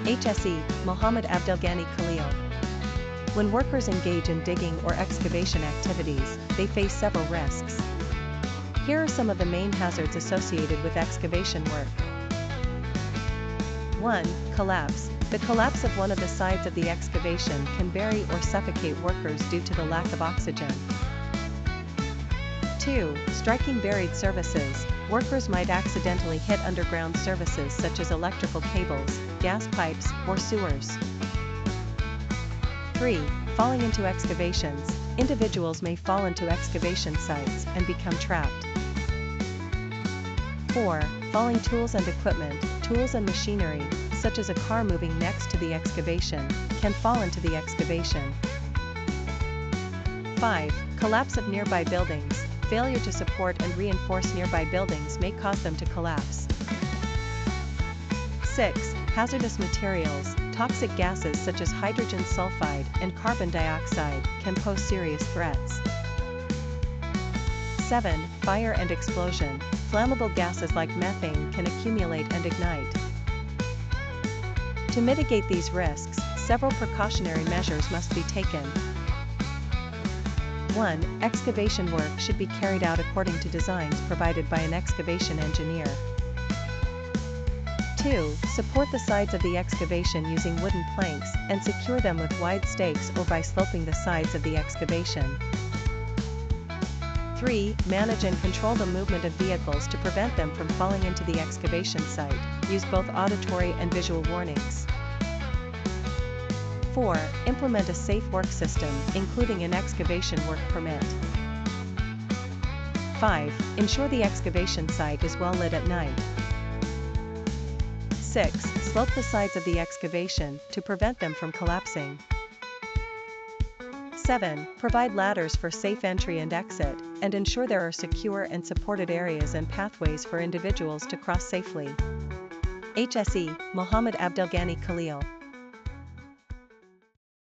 HSE, Mohammed Abdelghani Khalil. When workers engage in digging or excavation activities, they face several risks. Here are some of the main hazards associated with excavation work. 1. Collapse. The collapse of one of the sides of the excavation can bury or suffocate workers due to the lack of oxygen. 2. Striking buried services. Workers might accidentally hit underground services such as electrical cables, gas pipes, or sewers. 3. Falling into excavations. Individuals may fall into excavation sites and become trapped. 4. Falling tools and equipment. Tools and machinery, such as a car moving next to the excavation, can fall into the excavation. 5. Collapse of nearby buildings. Failure to support and reinforce nearby buildings may cause them to collapse. 6. Hazardous materials. Toxic gases such as hydrogen sulfide and carbon dioxide can pose serious threats. 7. Fire and explosion. Flammable gases like methane can accumulate and ignite. To mitigate these risks, several precautionary measures must be taken. 1. Excavation work should be carried out according to designs provided by an excavation engineer. 2. Support the sides of the excavation using wooden planks and secure them with wide stakes or by sloping the sides of the excavation. 3. Manage and control the movement of vehicles to prevent them from falling into the excavation site. Use both auditory and visual warnings. 4. Implement a safe work system, including an excavation work permit. 5. Ensure the excavation site is well lit at night. 6. Slope the sides of the excavation to prevent them from collapsing. 7. Provide ladders for safe entry and exit, and ensure there are secure and supported areas and pathways for individuals to cross safely. HSE, Mohammed Abdelghani Khalil.